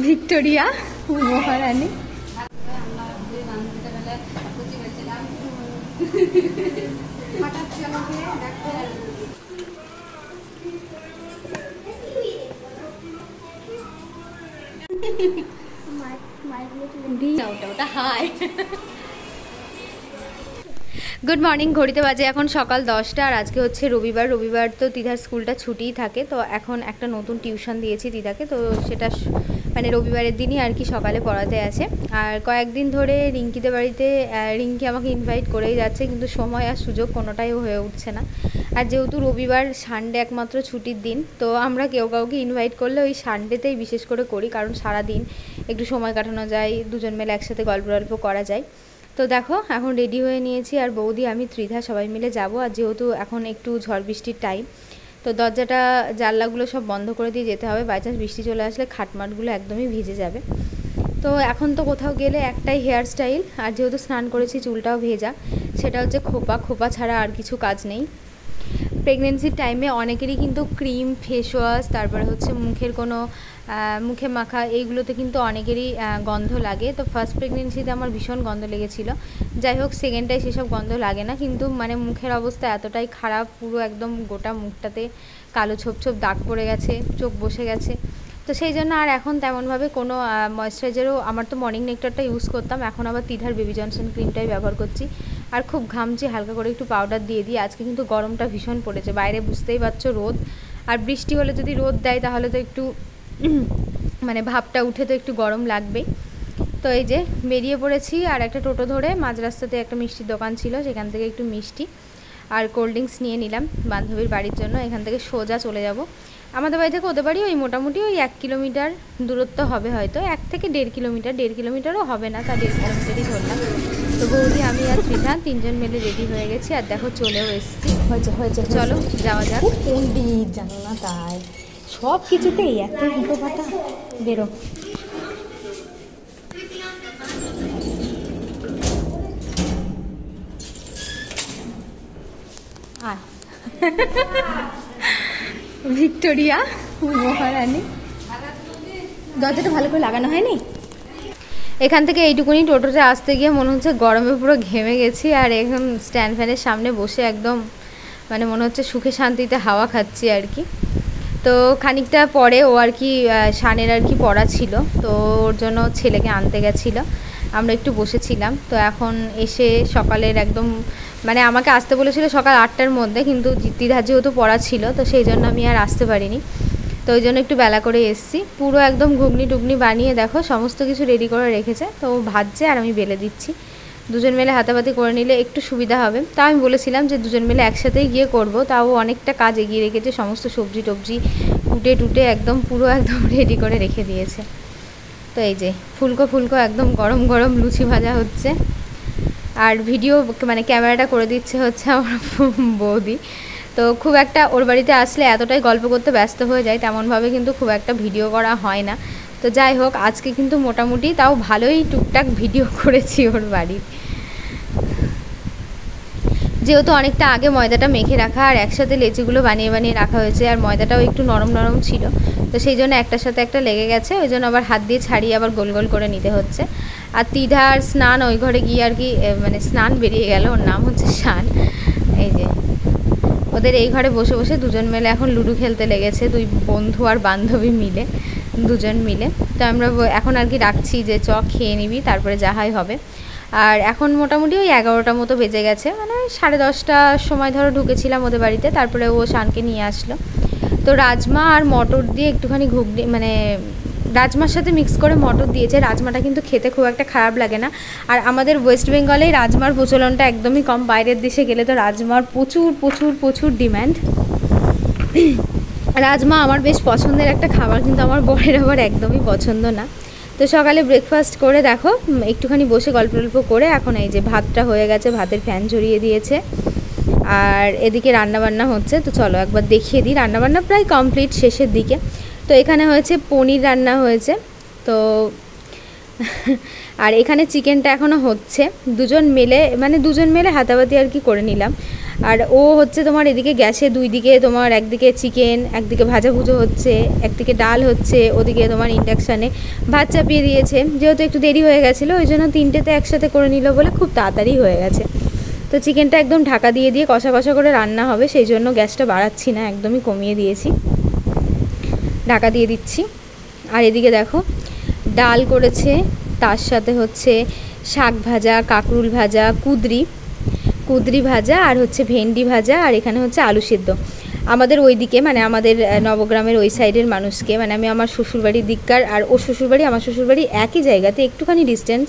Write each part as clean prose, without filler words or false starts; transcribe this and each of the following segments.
Victoria মহারানী। Good morning. ঘড়িতে বাজে এখন সকাল 10টা আর আজকে হচ্ছে রবিবার। রবিবার তো তিধার স্কুলটা ছুটিই থাকে, তো এখন একটা নতুন টিউশন দিয়েছি দিদাকে, তো সেটা মানে রবিবারের দিনই আর কি সকালে পড়াতে আছে। আর কয়েকদিন ধরে রিঙ্কিদের বাড়িতে রিঙ্কি আমাকে ইনভাইট করেই যাচ্ছে, কিন্তু সময় আর সুযোগ কোনোটাই হয়ে উঠছে না। আর যেহেতু রবিবার সানডে একমাত্র ছুটির দিন, তো আমরা কেউ কাউকে ইনভাইট করলে ওই সানডেতেই বিশেষ করে করি, কারণ সারাদিন একটু সময় কাটানো যায়, দুজন মিলে একসাথে গল্প করা যায়। তো দেখো এখন রেডি হয়ে নিয়েছি, আর বৌদি আমি ত্রিধা সবাই মিলে যাব। আর যেহেতু এখন একটু ঝড় বৃষ্টির টাইম, তো দরজাটা জানলাগুলো সব বন্ধ করে দিয়ে যেতে হবে, বাই চান্স বৃষ্টি চলে আসলে খাটমাটগুলো একদমই ভিজে যাবে। তো এখন তো কোথাও গেলে একটাই হেয়ার স্টাইল, আর যেহেতু স্নান করেছি চুলটাও ভেজা, সেটা হচ্ছে খোপা ছাড়া আর কিছু কাজ নেই। প্রেগনেন্সির টাইমে অনেকেরই কিন্তু ক্রিম, ফেস ওয়াশ, তারপরে হচ্ছে মুখের কোনো মুখে মাখা, এইগুলোতে কিন্তু অনেকেরই গন্ধ লাগে। তো ফার্স্ট প্রেগনেন্সিতে আমার ভীষণ গন্ধ লেগেছিলো। যাই হোক সেকেন্ডটায় সেসব গন্ধ লাগে না, কিন্তু মানে মুখের অবস্থা এতটাই খারাপ, পুরো একদম গোটা মুখটাতে কালো ছোপ দাগ পড়ে গেছে, চোখ বসে গেছে। তো সেই জন্য আর এখন তেমনভাবে কোনো ময়েশ্চারাইজারও, আমার তো মর্নিং নেকটারটা ইউজ করতাম, এখন আবার তিধার বেবি জনসন ক্রিমটাই ব্যবহার করছি। আর খুব ঘামছি, হালকা করে একটু পাউডার দিয়ে দিই। আজকে কিন্তু গরমটা ভীষণ পড়েছে, বাইরে বুঝতেই পারছো রোদ, আর বৃষ্টি হলে যদি রোদ দেয় তাহলে তো একটু মানে ভাবটা উঠে তো একটু গরম লাগবেই। তো এই যে বেরিয়ে পড়েছি, আর একটা টোটো ধরে মাঝ রাস্তাতে একটা মিষ্টির দোকান ছিল, সেখান থেকে একটু মিষ্টি আর কোল্ড ড্রিঙ্কস নিয়ে নিলাম বান্ধবীর বাড়ির জন্য। এখান থেকে সোজা চলে যাব আমাদের বাড়ি থেকে ওদের বাড়ি, ওই মোটামুটি ওই 1 কিলোমিটার দূরত্ব হবে, হয়তো 1 থেকে 1.5 কিলোমিটার, 1.5 কিলোমিটারও হবে না, তা 1.5 কিলোমিটারই ধরলাম। তো বৌদি, আমি আর ত্রিধা তিনজন মিলে রেডি হয়ে গেছি, আর দেখো চলেও এসেছি। হয়েছে চলো যাওয়া যাক। পণ্ডিত জানো না, তাই সব কিছুতেই এত হিটো ফাটা। বেরো আর ভিক্টোরিয়া মহারানী। দরজাটা ভালো করে লাগানো হয়নি। এখান থেকে এইটুকুনি টোটোতে আসতে গিয়ে মনে হচ্ছে গরমে পুরো ঘেমে গেছি, আর এখন স্ট্যান্ড ফ্যানের সামনে বসে একদম মানে মনে হচ্ছে সুখে শান্তিতে হাওয়া খাচ্ছি আর কি। তো খানিকটা পরে ও আর কি শানের আর কি পড়া ছিল, তো ওর জন্য ছেলেকে আনতে গেছিলো, আমরা একটু বসেছিলাম। তো এখন এসে সকালের একদম মানে আমাকে আসতে বলেছিল সকাল 8টার মধ্যে, কিন্তু ত্রিধার যেহেতু পড়া ছিল, তো সেই জন্য আমি আর আসতে পারিনি, তো ওই জন্য একটু বেলা করে এসেছি। পুরো একদম ঘুগনি টুগনি বানিয়ে দেখো সমস্ত কিছু রেডি করে রেখেছে, তো ও ভাজছে আর আমি বেলে দিচ্ছি। দুজন মিলে হাতাপাতি করে নিলে একটু সুবিধা হবে। তা আমি বলেছিলাম যে দুজন মিলে একসাথেই গিয়ে করব, তাও অনেকটা কাজ এগিয়ে রেখেছে, সমস্ত সবজি টবজি টুটে একদম পুরো একদম রেডি করে রেখে দিয়েছে। তো এই যে ফুলকো একদম গরম গরম লুচি ভাজা হচ্ছে, আর ভিডিও মানে ক্যামেরাটা করে দিচ্ছে হচ্ছে আমার বৌদি। তো খুব একটা ওর বাড়িতে আসলে এতটাই গল্প করতে ব্যস্ত হয়ে যায়, তেমনভাবে কিন্তু খুব একটা ভিডিও করা হয় না। তো যাই হোক আজকে কিন্তু মোটামুটি তাও ভালোই টুকটাক ভিডিও করেছি ওর বাড়ির। যেহেতু অনেকটা আগে ময়দাটা মেখে রাখা, আর একসাথে লেচিগুলো বানিয়ে রাখা হয়েছে, আর ময়দাটাও একটু নরম নরম ছিল, তো সেই জন্য একটার সাথে একটা লেগে গেছে, ওই জন্য আবার হাত দিয়ে ছাড়িয়ে আবার গোল গোল করে নিতে হচ্ছে। আর তিধার স্নান ওই ঘরে গিয়ে আর কি মানে স্নান বেরিয়ে গেল, ওর নাম হচ্ছে শান। এই যে ওদের এই ঘরে বসে বসে দুজন মিলে এখন লুডো খেলতে লেগেছে, দুই বন্ধু আর বান্ধবী মিলে, দুজন মিলে। তো আমরা এখন আর কি রাখছি যে খেয়ে নিবি, তারপরে যাহাই হবে। আর এখন মোটামুটি ওই 11টার মতো বেজে গেছে, মানে 10:30টার সময় ধরো ঢুকেছিলাম ওদের বাড়িতে, তারপরে ও শানকে নিয়ে আসলো। তো রাজমা আর মটর দিয়ে একটুখানি ঘুগনি, মানে রাজমার সাথে মিক্স করে মটর দিয়েছে। রাজমাটা কিন্তু খেতে খুব একটা খারাপ লাগে না, আর আমাদের ওয়েস্ট বেঙ্গলেই রাজমার প্রচলনটা একদমই কম, বাইরের দেশে গেলে তো রাজমার প্রচুর ডিম্যান্ড। রাজমা আমার বেশ পছন্দের একটা খাবার, কিন্তু আমার বরের আবার একদমই পছন্দ না। তো সকালে ব্রেকফাস্ট করে দেখো একটুখানি বসে গল্প করে এখন এই যে ভাতটা হয়ে গেছে, ভাতের ফ্যান ঝরিয়ে দিয়েছে, আর এদিকে রান্নাবান্না হচ্ছে। তো চলো একবার দেখিয়ে দিই, রান্নাবান্না প্রায় কমপ্লিট, শেষের দিকে। তো এখানে হয়েছে পনির রান্না হয়েছে, তো আর এখানে চিকেনটা এখনও হচ্ছে। দুজন মিলে হাতাবাতি আর কি করে নিলাম। আর ও হচ্ছে তোমার এদিকে গ্যাসে দুই দিকে তোমার একদিকে চিকেন, একদিকে ভাজাভুজো হচ্ছে, একদিকে ডাল হচ্ছে, ওদিকে তোমার ইন্ডাকশানে ভাত চাপিয়ে দিয়েছে। যেহেতু একটু দেরি হয়ে গেছিলো ওই জন্য তিনটেতে একসাথে করে নিল বলে খুব তাড়াতাড়ি হয়ে গেছে। তো চিকেনটা একদম ঢাকা দিয়ে দিয়ে কষা কষা করে রান্না হবে, সেই জন্য গ্যাসটা বাড়াচ্ছি না, একদমই কমিয়ে দিয়েছি, ঢাকা দিয়ে দিচ্ছি। আর এদিকে দেখো ডাল করেছে, তার সাথে হচ্ছে শাক ভাজা, কাঁকরুল ভাজা, কুঁদরি ভাজা, আর হচ্ছে ভেন্ডি ভাজা, আর এখানে হচ্ছে আলু সিদ্ধ। আমাদের ওই দিকে মানে আমাদের নবগ্রামের ওই সাইডের মানুষকে, মানে আমি আমার শ্বশুরবাড়ির দিককার আর ওর শ্বশুরবাড়ি আমার শ্বশুরবাড়ি একই জায়গাতে, একটুখানি ডিস্টেন্স,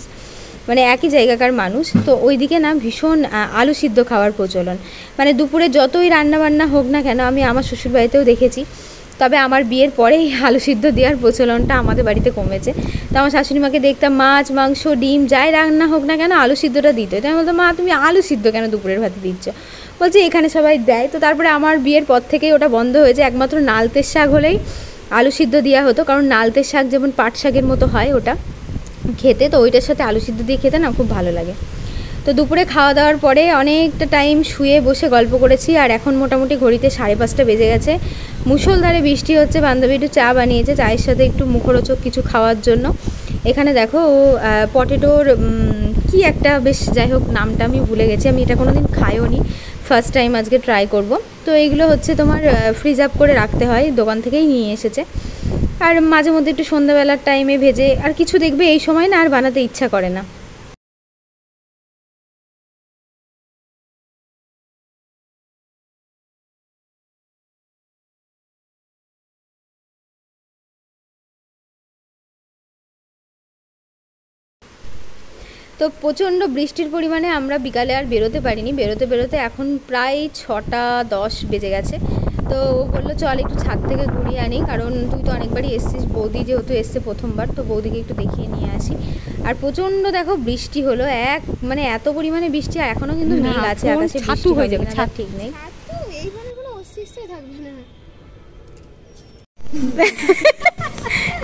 মানে একই জায়গাকার মানুষ। তো ওই দিকে না ভীষণ আলু সিদ্ধ খাওয়ার প্রচলন, মানে দুপুরে যতই রান্না বান্না হোক না কেন, আমি আমার শ্বশুরবাড়িতেও দেখেছি। তবে আমার বিয়ের পরেই আলু সিদ্ধ দেওয়ার প্রচলনটা আমাদের বাড়িতে কমেছে। তো আমার শাশুড়িমাকে দেখতাম মাছ মাংস ডিম যাই রান্না হোক না কেন আলু সিদ্ধটা দিত। তো আমি বলতাম মা তুমি আলু সিদ্ধ কেন দুপুরের ভাতে দিচ্ছ? বলছে এখানে সবাই দেয়। তো তারপরে আমার বিয়ের পর থেকেই ওটা বন্ধ হয়েছে, একমাত্র নালতের শাক হলেই আলু সিদ্ধ দেওয়া হতো, কারণ নালতের শাক যেমন পাট শাকের মতো হয় ওটা খেতে, তো ওইটার সাথে আলু সিদ্ধ দিয়ে খেতে না খুব ভালো লাগে। তো দুপুরে খাওয়া দাওয়ার পরে অনেকটা টাইম শুয়ে বসে গল্প করেছি, আর এখন মোটামুটি ঘড়িতে 5:30 বেজে গেছে। মুষলধারে বৃষ্টি হচ্ছে, বান্ধবী একটু চা বানিয়েছে, চায়ের সাথে একটু মুখরোচক কিছু খাওয়ার জন্য। এখানে দেখো ও পটেটোর কি একটা বেশ, যাই হোক নামটা আমি ভুলে গেছি, আমি এটা কোনো দিন খাইও নি, ফার্স্ট টাইম আজকে ট্রাই করব। তো এইগুলো হচ্ছে তোমার ফ্রিজ আপ করে রাখতে হয়, দোকান থেকেই নিয়ে এসেছে। আর মাঝে মধ্যে একটু সন্ধ্যাবেলার টাইমে ভেজে, আর কিছু দেখবে এই সময় না আর বানাতে ইচ্ছা করে না। তো প্রচণ্ড বৃষ্টির পরিমাণে আমরা বিকালে আর বেরোতে পারিনি, বেরোতে এখন প্রায় 6:10 বেজে গেছে। তো ও বললো চল একটু ছাদ থেকে ঘুরিয়ে আনি, কারণ তুই তো অনেকবারই এসছিস, বৌদি যেহেতু এসছে প্রথমবার, তো বৌদিকে একটু দেখিয়ে নিয়ে আসি। আর প্রচণ্ড দেখো বৃষ্টি হলো, মানে এত পরিমাণে বৃষ্টি, আর এখনও কিন্তু মেঘ আছে আকাশে, বৃষ্টি হয়ে যাবে ছাদ ঠিক নেই।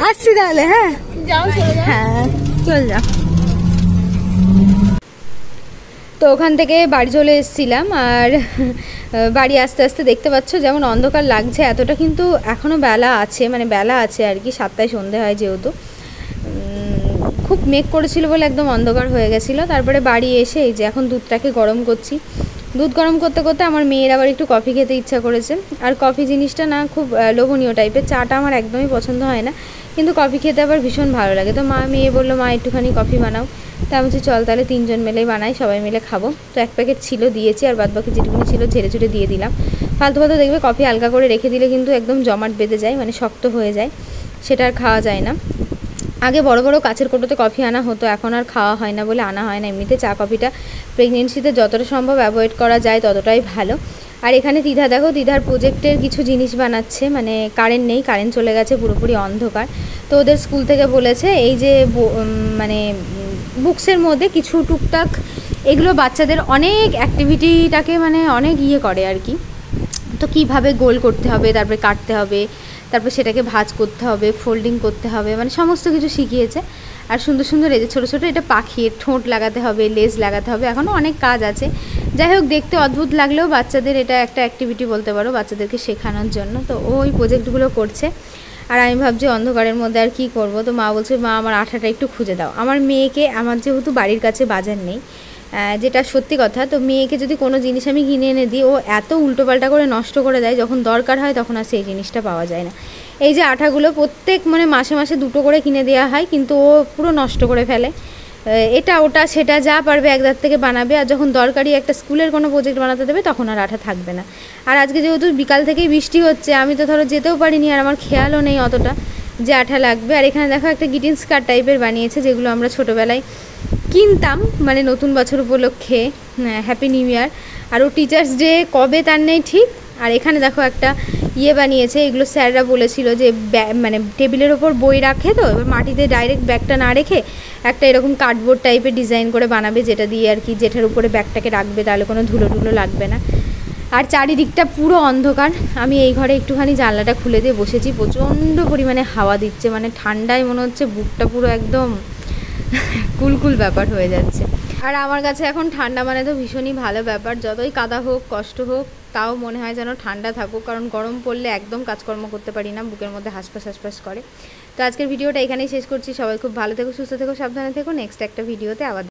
আসছি তাহলে, হ্যাঁ যাও, হ্যাঁ চল যা। তো ওখান থেকে বাড়ি চলে এসেছিলাম, আর বাড়ি আস্তে আস্তে দেখতে পাচ্ছ যেমন অন্ধকার লাগছে, এতটা কিন্তু এখনও বেলা আছে, মানে বেলা আছে আর কি, 7টায় সন্ধে হয় যেহেতু, খুব মেঘ করেছিল বলে একদম অন্ধকার হয়ে গেছিলো। তারপরে বাড়ি এসে এই যে এখন দুধটাকে গরম করছি, দুধ গরম করতে করতে আমার মেয়ের আবার একটু কফি খেতে ইচ্ছা করেছে। আর কফি জিনিসটা না খুব লোভনীয় টাইপের, চাটা আমার একদমই পছন্দ হয় না, কিন্তু কফি খেতে আবার ভীষণ ভালো লাগে। তো মেয়ে বললো মা একটুখানি কফি বানাও, তা আমি বলছি চল তাহলে 3জন মিলেই বানাই, সবাই মিলে খাবো। তো 1 প্যাকেট ছিল দিয়েছি, আর বাদবাকি যেটুকুনি ছিল ঝেড়ে ঝুড়ে দিয়ে দিলাম। ফালতু দেখবে কফি হালকা করে রেখে দিলে কিন্তু একদম জমাট বেঁধে যায়, মানে শক্ত হয়ে যায়, সেটা আর খাওয়া যায় না। আগে বড় বড় কাচের কোটোতে কফি আনা হতো, এখন আর খাওয়া হয় না বলে আনা হয় না। এমনিতে চা কফিটা প্রেগনেন্সিতে যতটা সম্ভব অ্যাভয়েড করা যায় ততটাই ভালো। আর এখানে দিদা দেখো, দিদার প্রজেক্টের কিছু জিনিস বানাচ্ছে, মানে কারেন্ট নেই, কারেন্ট চলে গেছে, পুরোপুরি অন্ধকার। তো ওদের স্কুল থেকে বলেছে এই যে মানে বুকসের মধ্যে কিছু টুকটাক এগুলো বাচ্চাদের অনেক অ্যাক্টিভিটিটাকে মানে অনেক করে আর কি। তো কীভাবে গোল করতে হবে, তারপরে কাটতে হবে, তারপর সেটাকে ভাঁজ করতে হবে, ফোল্ডিং করতে হবে, মানে সমস্ত কিছু শিখিয়েছে। আর সুন্দর সুন্দর এই যে ছোটো ছোটো এটা পাখির ঠোঁট লাগাতে হবে, লেজ লাগাতে হবে, এখনও অনেক কাজ আছে। যাই হোক দেখতে অদ্ভুত লাগলেও বাচ্চাদের এটা একটা অ্যাক্টিভিটি বলতে পারো, বাচ্চাদেরকে শেখানোর জন্য। তো ওই প্রজেক্টগুলো করছে, আর আমি ভাবছি অন্ধকারের মধ্যে আর কী করবো। তো মা বলছে মা আমার আঠাটা একটু খুঁজে দাও। আমার মেয়েকে, আমার যেহেতু বাড়ির কাছে বাজার নেই, যেটা সত্যি কথা, তো মেয়েকে যদি কোনো জিনিস আমি কিনে এনে দিই ও এত উল্টোপাল্টা করে নষ্ট করে দেয়, যখন দরকার হয় তখন আর সেই জিনিসটা পাওয়া যায় না। এই যে আঠাগুলো প্রত্যেক মানে মাসে মাসে 2টো করে কিনে দেওয়া হয়, কিন্তু ও পুরো নষ্ট করে ফেলে, এটা ওটা সেটা যা পারবে একদার থেকে বানাবে, আর যখন দরকারি একটা স্কুলের কোনো প্রজেক্ট বানাতে দেবে তখন আর আঠা থাকবে না। আর আজকে যেহেতু বিকাল থেকেই বৃষ্টি হচ্ছে, আমি তো ধরো যেতেও পারিনি, আর আমার খেয়ালও নেই অতটা যে আঠা লাগবে। আর এখানে দেখো একটা গ্রিটিংস কার্ড টাইপের বানিয়েছে, যেগুলো আমরা ছোটোবেলায় কিনতাম, মানে নতুন বছর উপলক্ষে, হ্যাপি নিউ ইয়ার। আর ও টিচার্স ডে কবে তার নেই ঠিক। আর এখানে দেখো একটা বানিয়েছে, এগুলো স্যাররা বলেছিল যে মানে টেবিলের ওপর বই রাখে, তো এবার মাটিতে ডাইরেক্ট ব্যাগটা না রেখে একটা এরকম কার্ডবোর্ড টাইপের ডিজাইন করে বানাবে, যেটা দিয়ে আর কি যেটার উপরে ব্যাগটাকে রাখবে, তাহলে কোনো ধুলো টুলো লাগবে না। আর চারিদিকটা পুরো অন্ধকার। আমি এই ঘরে একটুখানি জানলাটা খুলে দিয়ে বসেছি, প্রচণ্ড পরিমাণে হাওয়া দিচ্ছে, মানে ঠান্ডায় মনে হচ্ছে বুকটা পুরো একদম কুলকুল ব্যাপার হয়ে যাচ্ছে। আর আমার কাছে এখন ঠান্ডা মানে তো ভীষণই ভালো ব্যাপার, যতই কাদা হোক কষ্ট হোক তাও মনে হয় যেন ঠান্ডা থাকুক, কারণ গরম পড়লে একদম কাজকর্ম করতে পারি না, বুকের মধ্যে হাঁসফাঁস হাঁসফাঁস করে। তো আজকের ভিডিওটা এখানেই শেষ করছি। সবাই খুব ভালো থেকো, সুস্থ থেকো, সাবধানে থেকো। নেক্সট একটা ভিডিওতে আবার